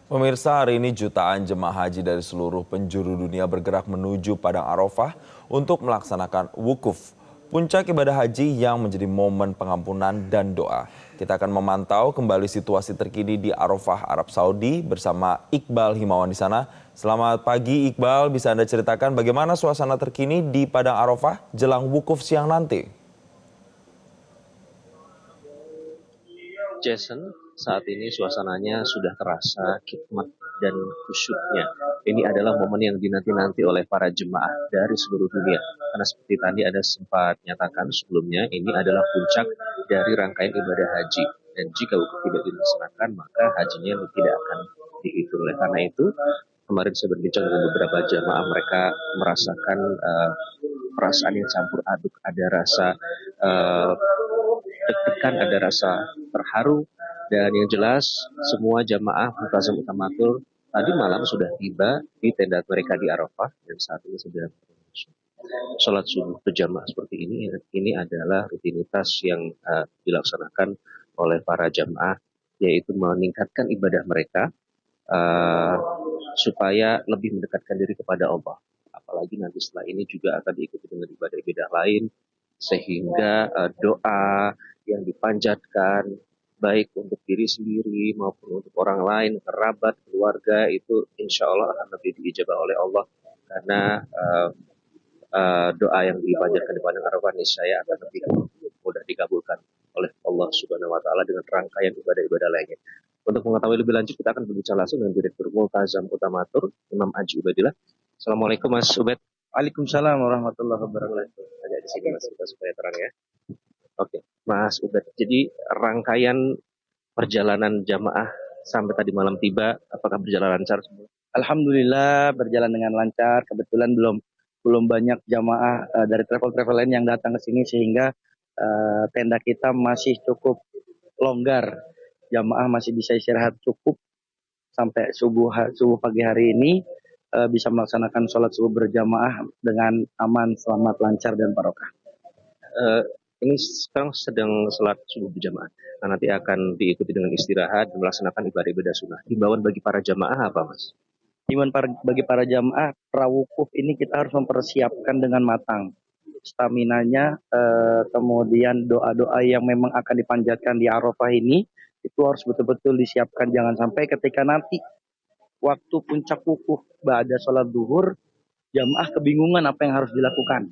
Pemirsa, hari ini jutaan jemaah haji dari seluruh penjuru dunia bergerak menuju Padang Arafah untuk melaksanakan wukuf. Puncak ibadah haji yang menjadi momen pengampunan dan doa. Kita akan memantau kembali situasi terkini di Arafah, Arab Saudi bersama Iqbal Himawan di sana. Selamat pagi Iqbal, bisa Anda ceritakan bagaimana suasana terkini di Padang Arafah jelang wukuf siang nanti? Jason, saat ini suasananya sudah terasa khidmat dan khusyuknya. Ini adalah momen yang dinanti-nanti oleh para jemaah dari seluruh dunia. Karena seperti tadi ada sempat nyatakan sebelumnya, ini adalah puncak dari rangkaian ibadah haji. Dan jika wukuf tidak dilaksanakan, maka hajinya tidak akan dihitung. Oleh karena itu, kemarin saya berbincang dengan beberapa jemaah, mereka merasakan perasaan yang campur aduk. Ada rasa uh, deg-degan, ada rasa terharu, dan yang jelas semua jamaah Mu'tazam Utamatur tadi malam sudah tiba di tenda mereka di Arafah dan saat ini sudah sholat subuh berjamaah seperti ini adalah rutinitas yang dilaksanakan oleh para jamaah, yaitu meningkatkan ibadah mereka uh, supaya lebih mendekatkan diri kepada Allah. Apalagi nanti setelah ini juga akan diikuti dengan ibadah-ibadah lain, sehingga doa yang dipanjatkan baik untuk diri sendiri maupun untuk orang lain, kerabat, keluarga itu insya Allah akan lebih diijabah oleh Allah karena doa yang dipanjatkan di padang Arafah saya akan lebih mudah dikabulkan oleh Allah Subhanahu Wa Taala dengan rangkaian ibadah-ibadah lainnya. Untuk mengetahui lebih lanjut kita akan berbicara langsung dengan Direktur Multazam Utamatur Imam Aji Ubadillah. Assalamualaikum Mas Ubed. Waalaikumsalam warahmatullahi wabarakatuh. Ada di sini Mas kita supaya terang ya. Oke, Mas Ubed. Jadi rangkaian perjalanan jamaah sampai tadi malam tiba, apakah berjalan lancar semua? Alhamdulillah berjalan dengan lancar. Kebetulan belum belum banyak jamaah dari travel-travel lain yang datang ke sini sehingga tenda kita masih cukup longgar. Jamaah masih bisa istirahat cukup sampai subuh pagi hari ini bisa melaksanakan sholat subuh berjamaah dengan aman, selamat, lancar dan barokah. Eh, ini sekarang sedang sholat subuh berjamaah. Nah, nanti akan diikuti dengan istirahat dan melaksanakan ibadah-ibadah sunnah. Himbauan bagi para jamaah apa, Mas? Bagi para jamaah prawukuf ini kita harus mempersiapkan dengan matang staminanya, kemudian doa-doa yang memang akan dipanjatkan di Arafah ini itu harus betul-betul disiapkan, jangan sampai ketika nanti waktu puncak wukuf ba'da sholat duhur jamaah kebingungan apa yang harus dilakukan,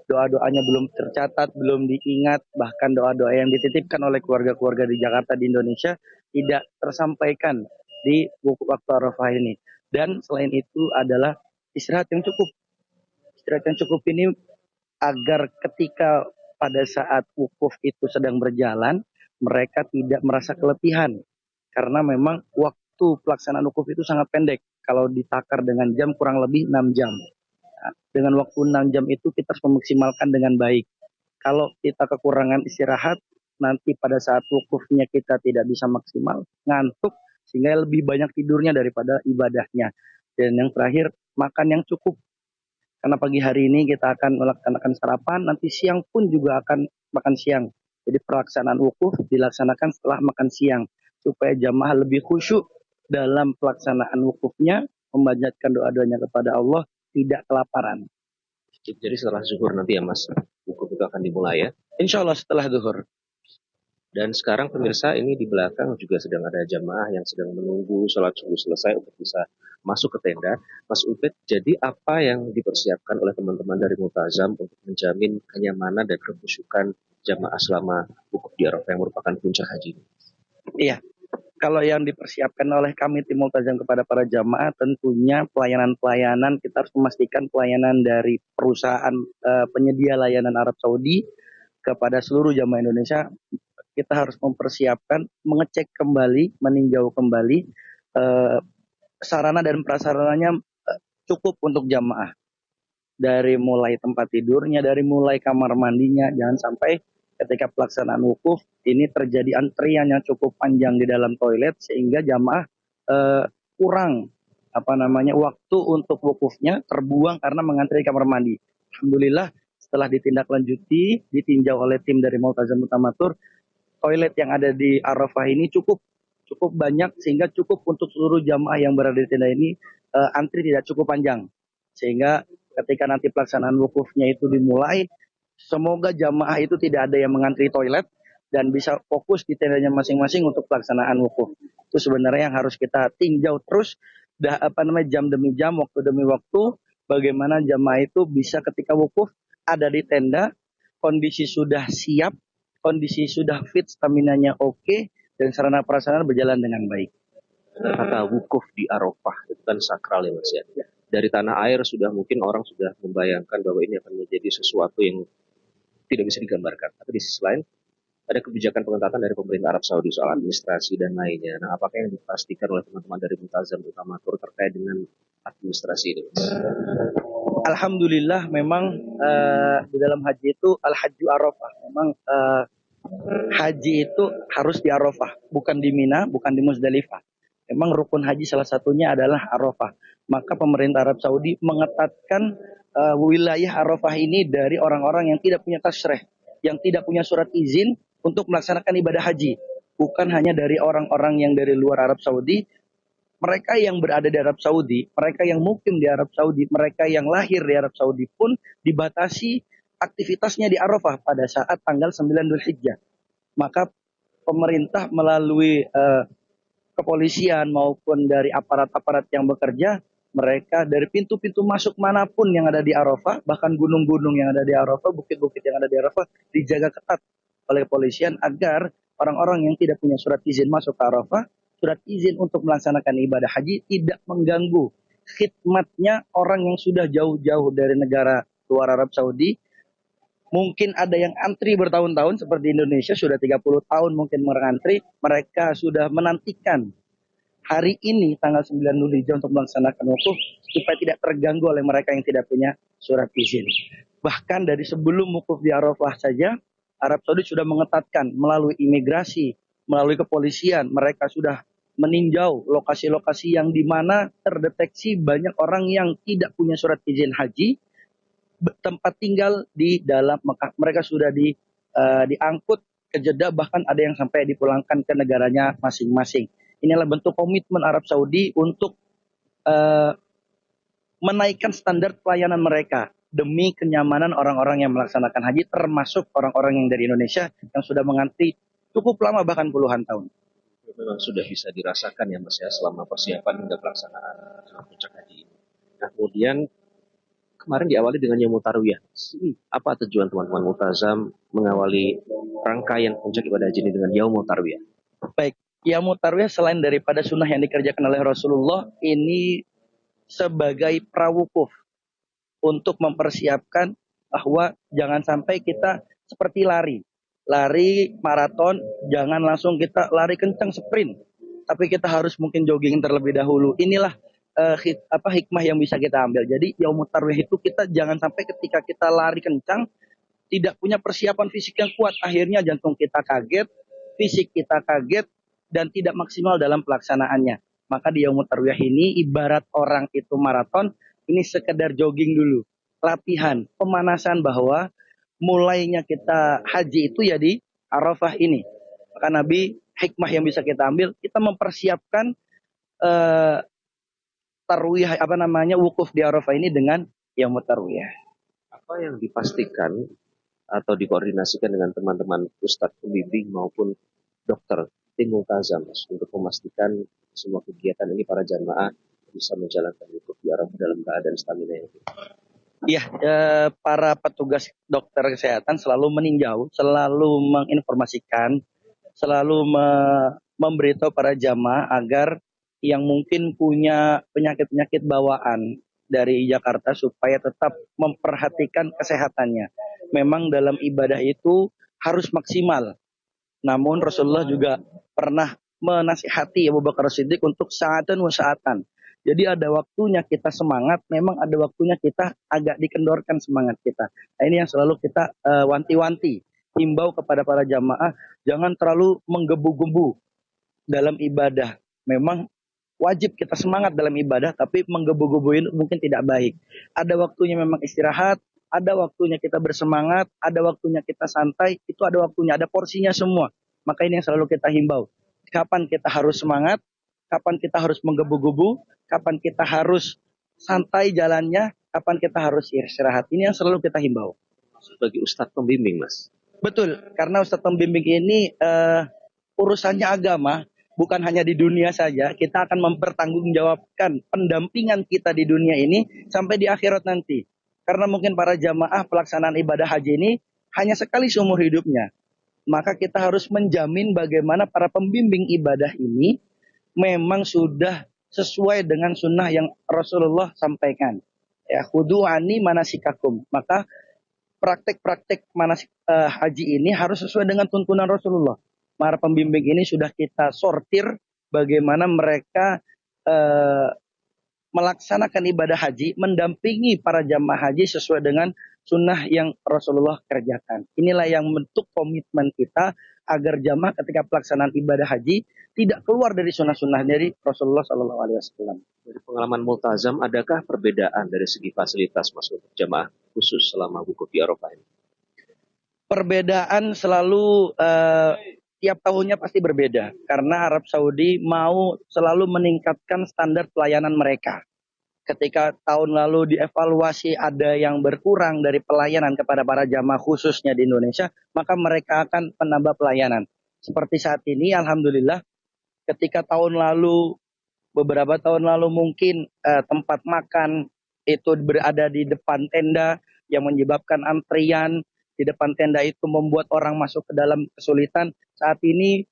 doa-doanya belum tercatat, belum diingat, bahkan doa-doa yang dititipkan oleh keluarga-keluarga di Jakarta, di Indonesia tidak tersampaikan di waktu Arafah ini. Dan selain itu adalah istirahat yang cukup. Istirahat yang cukup ini agar ketika pada saat wukuf itu sedang berjalan, mereka tidak merasa keletihan. Karena memang waktu pelaksanaan wukuf itu sangat pendek. Kalau ditakar dengan jam kurang lebih 6 jam. Nah, dengan waktu 6 jam itu kita harus memaksimalkan dengan baik. Kalau kita kekurangan istirahat, nanti pada saat wukufnya kita tidak bisa maksimal, ngantuk, sehingga lebih banyak tidurnya daripada ibadahnya. Dan yang terakhir, makan yang cukup. Karena pagi hari ini kita akan melaksanakan sarapan, nanti siang pun juga akan makan siang. Jadi pelaksanaan wukuf dilaksanakan setelah makan siang, supaya jamaah lebih khusyuk dalam pelaksanaan wukufnya, memanjatkan doa-doanya kepada Allah, tidak kelaparan. Jadi setelah zuhur nanti ya, Mas, wukuf itu akan dimulai ya. Insya Allah setelah zuhur. Dan sekarang pemirsa ini di belakang juga sedang ada jamaah yang sedang menunggu sholat subuh selesai untuk bisa masuk ke tenda. Mas Ubed, jadi apa yang dipersiapkan oleh teman-teman dari Multazam untuk menjamin kenyamanan dan kekhusyukan jamaah selama wukuf di Arafah yang merupakan puncak haji? Iya, kalau yang dipersiapkan oleh kami tim Multazam kepada para jamaah tentunya pelayanan-pelayanan, kita harus memastikan pelayanan dari perusahaan penyedia layanan Arab Saudi kepada seluruh jamaah Indonesia. Kita harus mempersiapkan, mengecek kembali, meninjau kembali sarana dan prasarananya cukup untuk jamaah. Dari mulai tempat tidurnya, dari mulai kamar mandinya, jangan sampai ketika pelaksanaan wukuf ini terjadi antrian yang cukup panjang di dalam toilet sehingga jamaah kurang waktu untuk wukufnya terbuang karena mengantri kamar mandi. Alhamdulillah setelah ditindaklanjuti, ditinjau oleh tim dari Multazam Utamatur, toilet yang ada di Arafah ini cukup banyak sehingga cukup untuk seluruh jamaah yang berada di tenda ini, antri tidak cukup panjang. Sehingga ketika nanti pelaksanaan wukufnya itu dimulai, semoga jamaah itu tidak ada yang mengantri toilet dan bisa fokus di tendanya masing-masing untuk pelaksanaan wukuf. Itu sebenarnya yang harus kita tinjau terus, jam demi jam, waktu demi waktu, bagaimana jamaah itu bisa ketika wukuf ada di tenda, kondisi sudah siap, kondisi sudah fit, staminanya oke, dan sarana prasarana berjalan dengan baik. Kata wukuf di Arafah itu kan sakral ya Mas ya. Dari tanah air sudah mungkin orang sudah membayangkan bahwa ini akan menjadi sesuatu yang tidak bisa digambarkan. Tapi di sisi lain ada kebijakan pengetatan dari pemerintah Arab Saudi soal administrasi dan lainnya. Nah, apakah yang dipastikan oleh teman-teman dari Multazam terutama terkait dengan administrasi ini? Alhamdulillah memang di dalam haji itu al-hajju Arafah. Memang haji itu harus di Arafah, bukan di Mina, bukan di Muzdalifah. Memang rukun haji salah satunya adalah Arafah. Maka pemerintah Arab Saudi mengetatkan wilayah Arafah ini dari orang-orang yang tidak punya tasyrih, yang tidak punya surat izin untuk melaksanakan ibadah haji. Bukan hanya dari orang-orang yang dari luar Arab Saudi, mereka yang berada di Arab Saudi, mereka yang mukim di Arab Saudi, mereka yang lahir di Arab Saudi pun dibatasi aktivitasnya di Arafah pada saat tanggal 9 Dzulhijjah. Maka pemerintah melalui kepolisian maupun dari aparat-aparat yang bekerja, mereka dari pintu-pintu masuk manapun yang ada di Arafah, bahkan gunung-gunung yang ada di Arafah, bukit-bukit yang ada di Arafah, dijaga ketat oleh kepolisian agar orang-orang yang tidak punya surat izin masuk ke Arafah, surat izin untuk melaksanakan ibadah haji tidak mengganggu khidmatnya orang yang sudah jauh-jauh dari negara luar Arab Saudi. Mungkin ada yang antri bertahun-tahun seperti Indonesia sudah 30 tahun mungkin mengantri, mereka sudah menantikan hari ini tanggal 9 Dzulhijjah untuk melaksanakan wukuf supaya tidak terganggu oleh mereka yang tidak punya surat izin. Bahkan dari sebelum wukuf di Arafah saja, Arab Saudi sudah mengetatkan melalui imigrasi, melalui kepolisian, mereka sudah meninjau lokasi-lokasi yang di mana terdeteksi banyak orang yang tidak punya surat izin haji, tempat tinggal di dalam Mekah. Mereka sudah diangkut ke Jeddah, bahkan ada yang sampai dipulangkan ke negaranya masing-masing. Inilah bentuk komitmen Arab Saudi untuk menaikkan standar pelayanan mereka demi kenyamanan orang-orang yang melaksanakan haji, termasuk orang-orang yang dari Indonesia yang sudah mengantri cukup lama, bahkan puluhan tahun. Memang sudah bisa dirasakan ya Mas ya selama persiapan hingga pelaksanaan puncak haji ini. Nah, kemudian kemarin diawali dengan Yaumut Tarwiyah. Apa tujuan teman-teman Multazam mengawali rangkaian puncak ibadah haji ini dengan Yaumut Tarwiyah? Baik, Yaumut Tarwiyah selain daripada sunnah yang dikerjakan oleh Rasulullah, ini sebagai prawukuf untuk mempersiapkan bahwa jangan sampai kita seperti lari maraton, jangan langsung kita lari kencang sprint, tapi kita harus mungkin jogging terlebih dahulu. Inilah hikmah yang bisa kita ambil. Jadi Yaumut Tarwiyah itu kita jangan sampai ketika kita lari kencang tidak punya persiapan fisik yang kuat, akhirnya jantung kita kaget, fisik kita kaget, dan tidak maksimal dalam pelaksanaannya. Maka di Yaumut Tarwiyah ini ibarat orang itu maraton, ini sekedar jogging dulu, latihan, pemanasan bahwa mulainya kita haji itu ya di Arafah ini. Maka Nabi, hikmah yang bisa kita ambil, kita mempersiapkan tarwiyah wukuf di Arafah ini dengan Yaumut Tarwiyah. Apa yang dipastikan atau dikoordinasikan dengan teman-teman Ustadz pembimbing maupun dokter tim Multazam untuk memastikan semua kegiatan ini para jamaah bisa menjalankan wukuf di Arafah dalam keadaan stamina yang tinggi? Iya, para petugas dokter kesehatan selalu meninjau, selalu menginformasikan, selalu memberitahu para jamaah agar yang mungkin punya penyakit-penyakit bawaan dari Jakarta supaya tetap memperhatikan kesehatannya. Memang dalam ibadah itu harus maksimal. Namun Rasulullah juga pernah menasihati Abu Bakar Siddiq untuk sa'atan wa sa'atan. Jadi ada waktunya kita semangat, memang ada waktunya kita agak dikendorkan semangat kita. Nah, ini yang selalu kita wanti-wanti, himbau kepada para jamaah, jangan terlalu menggebu-gebu dalam ibadah. Memang wajib kita semangat dalam ibadah, tapi menggebu-gebuin mungkin tidak baik. Ada waktunya memang istirahat, ada waktunya kita bersemangat, ada waktunya kita santai, itu ada waktunya, ada porsinya semua. Maka ini yang selalu kita himbau. kapan kita harus semangat, kapan kita harus menggebu-gebu, kapan kita harus santai jalannya, kapan kita harus istirahat. Ini yang selalu kita himbau. Sebagai ustadz pembimbing, Mas. Betul, karena Ustadz pembimbing ini urusannya agama, bukan hanya di dunia saja. Kita akan mempertanggungjawabkan pendampingan kita di dunia ini sampai di akhirat nanti. Karena mungkin para jamaah pelaksanaan ibadah haji ini hanya sekali seumur hidupnya. Maka kita harus menjamin bagaimana para pembimbing ibadah ini memang sudah sesuai dengan sunnah yang Rasulullah sampaikan. Ya, khudu ani manasikakum. Maka praktek-praktek manasik haji ini harus sesuai dengan tuntunan Rasulullah. Para pembimbing ini sudah kita sortir bagaimana mereka melaksanakan ibadah haji, mendampingi para jamaah haji sesuai dengan sunnah yang Rasulullah kerjakan. Inilah yang bentuk komitmen kita agar jamaah ketika pelaksanaan ibadah haji tidak keluar dari sunnah-sunnah dari Rasulullah SAW. Dari pengalaman multazam, adakah perbedaan dari segi fasilitas, Mas, untuk jamaah khusus selama wukuf di Arafah ini? Perbedaan selalu tiap tahunnya pasti berbeda karena Arab Saudi mau selalu meningkatkan standar pelayanan mereka. Ketika tahun lalu dievaluasi ada yang berkurang dari pelayanan kepada para jamaah khususnya di Indonesia, maka mereka akan menambah pelayanan. Seperti saat ini, alhamdulillah, ketika tahun lalu, beberapa tahun lalu mungkin tempat makan itu berada di depan tenda yang menyebabkan antrian di depan tenda itu membuat orang masuk ke dalam kesulitan. Saat ini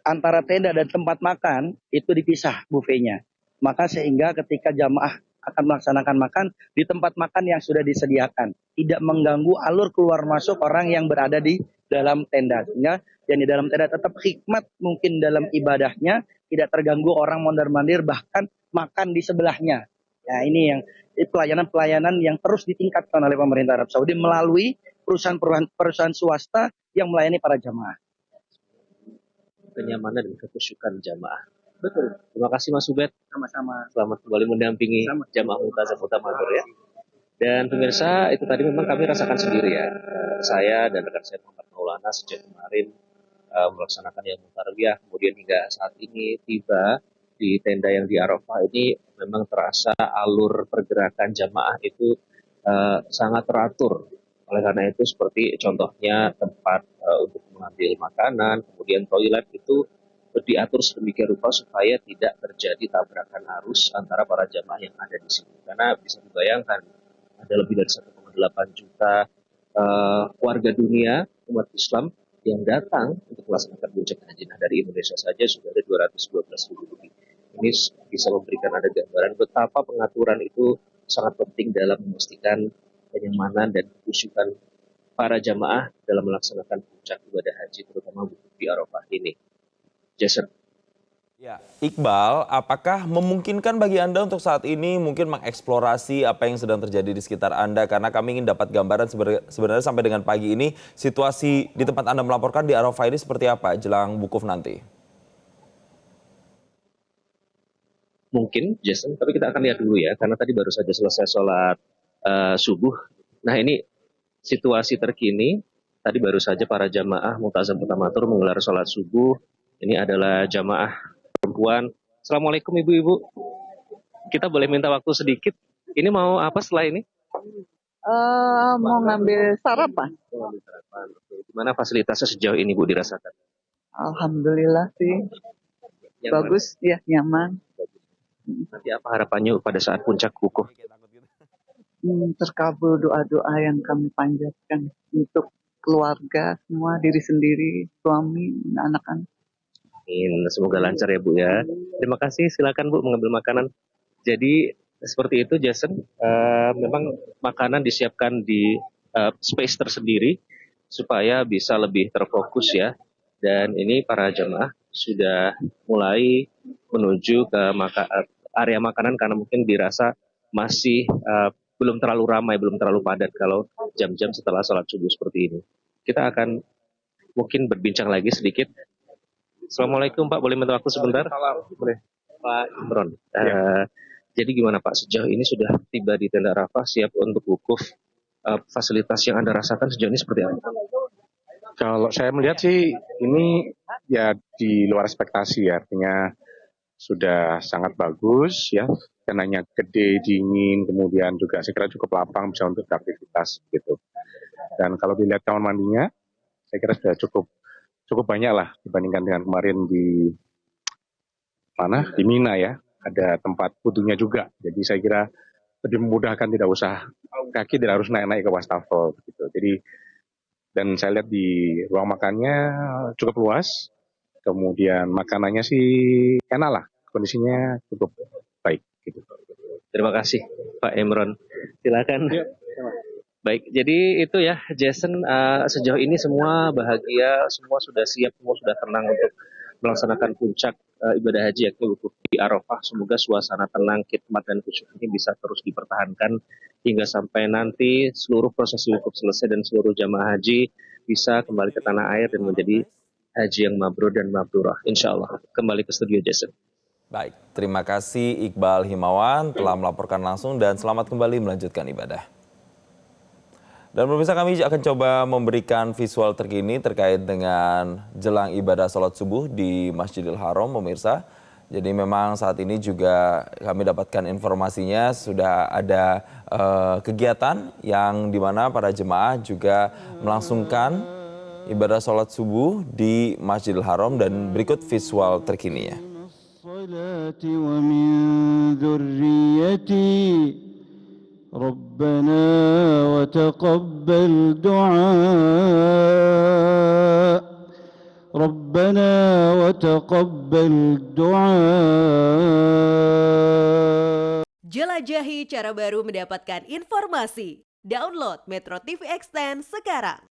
antara tenda dan tempat makan itu dipisah bufenya. Maka sehingga ketika jamaah akan melaksanakan makan di tempat makan yang sudah disediakan, tidak mengganggu alur keluar masuk orang yang berada di dalam tenda. Sehingga yang di dalam tenda tetap hikmat mungkin dalam ibadahnya, tidak terganggu orang mondar-mandir, bahkan makan di sebelahnya. Nah, ini yang pelayanan-pelayanan yang terus ditingkatkan oleh pemerintah Arab Saudi melalui perusahaan swasta yang melayani para jamaah. Kenyamanan dan kekhusyukan jamaah. Betul. Terima kasih Mas Ubed. Sama-sama. Selamat kembali mendampingi jamaah multazam utamatur ya. Dan pemirsa, itu tadi memang kami rasakan sendiri ya. Saya dan rekan saya Muhammad Maulana sejak kemarin melaksanakan yang tarwiyah, kemudian hingga saat ini tiba di tenda yang di Arafah ini memang terasa alur pergerakan jamaah itu sangat teratur. Oleh karena itu seperti contohnya tempat untuk mengambil makanan, kemudian toilet itu diatur sedemikian rupa supaya tidak terjadi tabrakan arus antara para jamaah yang ada di sini. Karena bisa dibayangkan ada lebih dari 1,8 juta warga dunia umat Islam yang datang untuk melaksanakan puncak haji. Nah, dari Indonesia saja sudah ada 212 ribu lebih. Ini bisa memberikan ada gambaran betapa pengaturan itu sangat penting dalam memastikan kenyamanan dan kekhusyukan para jamaah dalam melaksanakan puncak ibadah haji, terutama wukuf di Arafah ini. Jason. Ya, Iqbal, apakah memungkinkan bagi Anda untuk saat ini mungkin mengeksplorasi apa yang sedang terjadi di sekitar Anda? Karena kami ingin dapat gambaran sebenarnya sampai dengan pagi ini situasi di tempat Anda melaporkan di Arafah ini seperti apa jelang wukuf nanti? Mungkin, Jason, tapi kita akan lihat dulu ya, karena tadi baru saja selesai sholat subuh. Nah, ini situasi terkini. Tadi baru saja para jamaah multazam utamatur menggelar sholat subuh. Ini adalah jamaah perempuan. Assalamualaikum ibu-ibu. Kita boleh minta waktu sedikit. Ini mau apa setelah ini? Mau ngambil sarapan. Gimana fasilitasnya sejauh ini Bu dirasakan? Alhamdulillah sih. Nyaman? Bagus, ya nyaman. Nanti apa harapannya pada saat puncak wukuf? Terkabul doa-doa yang kami panjatkan untuk keluarga semua, diri sendiri, suami, anak-anak. Semoga lancar ya Bu ya. Terima kasih, silakan Bu mengambil makanan. Jadi seperti itu Jason, memang makanan disiapkan di space tersendiri supaya bisa lebih terfokus ya. Dan ini para jemaah sudah mulai menuju ke area makanan karena mungkin dirasa masih belum terlalu ramai, belum terlalu padat kalau jam-jam setelah sholat subuh seperti ini. Kita akan mungkin berbincang lagi sedikit. Assalamualaikum Pak, boleh minta waktu sebentar? Boleh. Pak Imron. Jadi gimana Pak, sejauh ini sudah tiba di tenda Arafah siap untuk wukuf, fasilitas yang Anda rasakan sejauh ini seperti apa? Kalau saya melihat sih ini ya di luar ekspektasi ya, artinya sudah sangat bagus ya, dananya gede, dingin, kemudian juga saya kira cukup lapang bisa untuk beraktivitas gitu. Dan kalau dilihat kamar mandinya, saya kira sudah cukup cukup banyak lah dibandingkan dengan kemarin di mana di Mina ya, ada tempat wudhunya juga. Jadi saya kira lebih memudahkan, tidak usah kaki tidak harus naik-naik ke wastafel gitu. Jadi dan saya lihat di ruang makannya cukup luas, kemudian makanannya sih enak lah, kondisinya cukup baik gitu. Terima kasih Pak Emron. Silakan. Baik, jadi itu ya Jason, sejauh ini semua bahagia, semua sudah siap, semua sudah tenang untuk melaksanakan puncak ibadah haji yakni wukuf di Arafah. Semoga suasana tenang, khidmat dan khusyuk ini bisa terus dipertahankan hingga sampai nanti seluruh proses wukuf selesai dan seluruh jamaah haji bisa kembali ke tanah air dan menjadi haji yang mabrur dan mabrurah. Insya Allah. Kembali ke studio Jason. Baik, terima kasih Iqbal Himawan telah melaporkan langsung dan selamat kembali melanjutkan ibadah. Dan pemirsa, kami akan coba memberikan visual terkini terkait dengan jelang ibadah sholat subuh di Masjidil Haram, pemirsa. Jadi memang saat ini juga kami dapatkan informasinya sudah ada kegiatan yang dimana para jemaah juga melangsungkan ibadah sholat subuh di Masjidil Haram dan berikut visual terkininya. ربنا وتقبل دعاء ربنا وتقبل دعاء. Jelajahi cara baru mendapatkan informasi. Download Metro TV Extend sekarang.